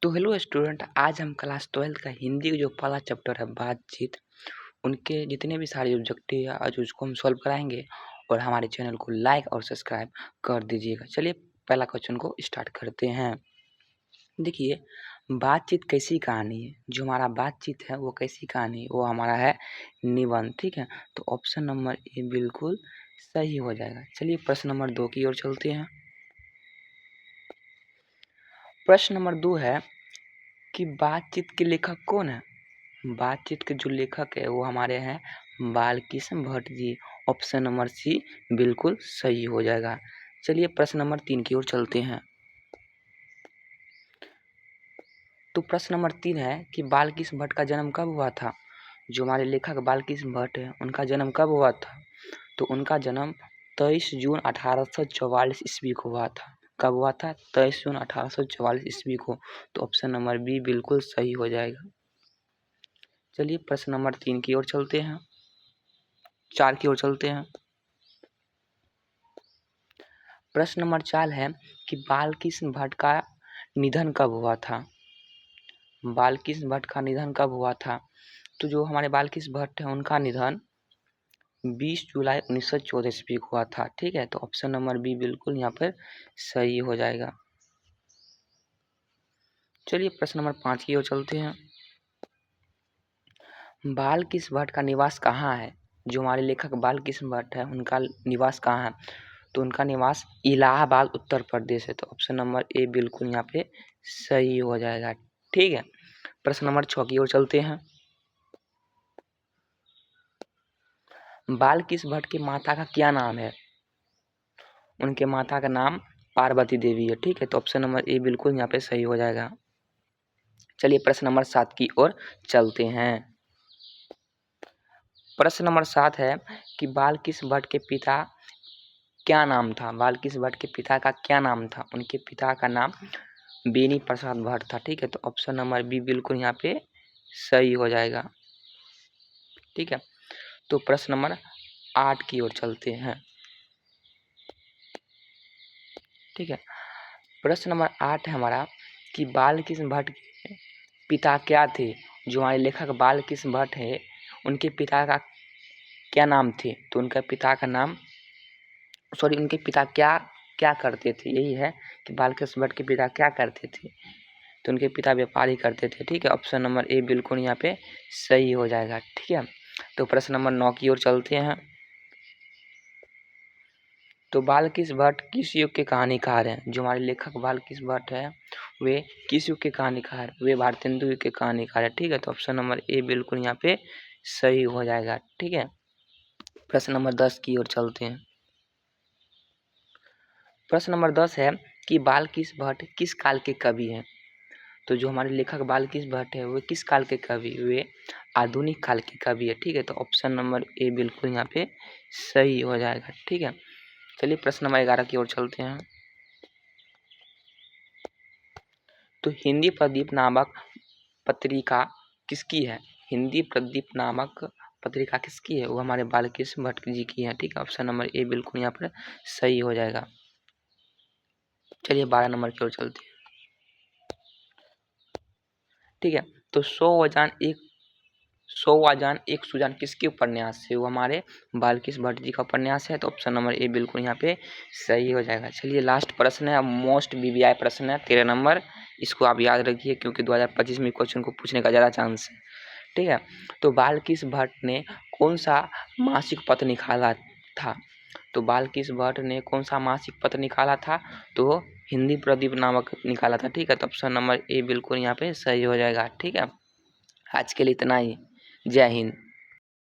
तो hello student, आज हम क्लास 12 का हिंदी का जो पहला चैप्टर है बातचीत, उनके जितने भी सारे ऑब्जेक्टिव है आज उसको हम सॉल्व कराएंगे। और हमारे चैनल को लाइक और सब्सक्राइब कर दीजिएगा। चलिए पहला क्वेश्चन को स्टार्ट करते हैं। देखिए, बातचीत कैसी कहानी है। जो हमारा बातचीत है वो कैसी कहानी है, वो हमारा है निबंध। ठीक है, तो ऑप्शन नंबर ए बिल्कुल सही हो जाएगा। चलिए प्रश्न नंबर 2 की ओर चलते हैं। प्रश्न नंबर 2 है कि बातचीत के लेखक कौन है। बातचीत के जो लेखक है वो हमारे हैं Balkrishna Bhatt ji. Option number C बिल्कुल सही हो जाएगा। चलिए प्रश्न नंबर 3 की ओर चलते हैं। तो प्रश्न नंबर 3 है कि बालकृष्ण भट्ट का जन्म कब हुआ था। जो हमारे लेखक बालकृष्ण भट्ट है उनका जन्म कब हुआ था। तो उनका जन्म 23 जून 1844 ईस्वी को हुआ था। कब हुआ था? 23 जून 1844 ईस्वी को। तो ऑप्शन नंबर बी बिल्कुल सही हो जाएगा। चलिए प्रश्न नंबर 3 की ओर चलते हैं, 4 की ओर चलते हैं। प्रश्न नंबर 4 है कि बालकृष्ण भट्ट का निधन कब हुआ था। बालकृष्ण भट्ट का निधन कब हुआ था। तो जो हमारे बालकृष्ण भट्ट है उनका निधन 20 जुलाई 1914 ईस्वी को हुआ था। ठीक है, तो ऑप्शन नंबर बी बिल्कुल यहाँ पर सही हो जाएगा। चलिए प्रश्न नंबर 5 की ओर चलते हैं। बालकृष्ण भट्ट का निवास कहाँ है। जो हमारे लेखक बालकृष्ण भट्ट है उनका निवास कहाँ है। तो उनका निवास इलाहाबाद उत्तर प्रदेश है। तो ऑप्शन नंबर ए बिल्कुल यहाँ पे सही हो जाएगा। ठीक है, प्रश्न नंबर 6 की ओर चलते हैं। बालकृष्ण भट्ट की माता का क्या नाम है। उनके माता का नाम पार्वती देवी है। ठीक है, तो ऑप्शन नंबर ए बिल्कुल यहाँ पे सही हो जाएगा। चलिए प्रश्न नंबर 7 की ओर चलते हैं। प्रश्न नंबर 7 है कि बालकृष्ण भट्ट के पिता क्या नाम था। बालकृष्ण भट्ट के पिता का क्या नाम था। उनके पिता का नाम बेनी प्रसाद भट्ट था। ठीक है, तो ऑप्शन नंबर बी बिल्कुल यहाँ पे सही हो जाएगा। ठीक है, तो प्रश्न नंबर 8 की ओर चलते हैं। ठीक है, प्रश्न नंबर 8 है हमारा कि बालकृष्ण भट्ट के पिता क्या थे। जो हमारे लेखक बालकृष्ण भट्ट है उनके पिता का क्या नाम थे। तो उनके पिता का नाम उनके पिता क्या क्या करते थे। यही है कि बालकृष्ण भट्ट के पिता क्या करते थे। तो उनके पिता व्यापारी करते थे। ठीक है, ऑप्शन नंबर ए बिल्कुल यहाँ पे सही हो जाएगा। ठीक है, तो प्रश्न नंबर 9 की ओर चलते हैं। तो बालकृष्ण भट्ट किस युग के कहानीकार हैं। जो हमारे लेखक बालकृष्ण भट्ट है वे किस युग के कहानीकार, वे भारतेंदु युग के कहानीकार है। ठीक है, तो ऑप्शन नंबर ए बिल्कुल यहाँ पे सही हो जाएगा। ठीक है, प्रश्न नंबर 10 की ओर चलते हैं। प्रश्न नंबर 10 है कि बालकृष्ण भट्ट किस काल के कवि हैं। तो जो हमारे लेखक बालकृष्ण भट्ट है वो किस काल के कवि, वे आधुनिक काल के कवि है। ठीक है, तो ऑप्शन नंबर ए बिल्कुल यहाँ पे सही हो जाएगा। ठीक है, चलिए प्रश्न नंबर 11 की ओर चलते हैं। तो हिंदी प्रदीप नामक पत्रिका किसकी है। हिंदी प्रदीप नामक पत्रिका किसकी है, वो हमारे बालकृष्ण भट्ट जी की है। ठीक है, ऑप्शन नंबर ए बिल्कुल यहाँ पर सही हो जाएगा। चलिए 12 नंबर की ओर चलते हैं। ठीक है, तो 100 एक सुजान किसके उपन्यास है, वो हमारे बालकृष्ण भट्ट जी का उपन्यास है। तो ऑप्शन नंबर ए बिल्कुल यहाँ पे सही हो जाएगा। चलिए लास्ट प्रश्न है, मोस्ट बीबीआई प्रश्न है 13 नंबर। इसको आप याद रखिए क्योंकि 2025 में क्वेश्चन को पूछने का ज़्यादा चांस है। ठीक है, तो बालकृष्ण भट्ट ने कौन सा मासिक पत्र निकाला था। तो बालकृष्ण भट्ट ने कौन सा मासिक पत्र निकाला था। तो हिंदी प्रदीप नामक निकाला था। ठीक है, तो ऑप्शन नंबर ए बिल्कुल यहाँ पे सही हो जाएगा। ठीक है, आज के लिए इतना ही। जय हिंद।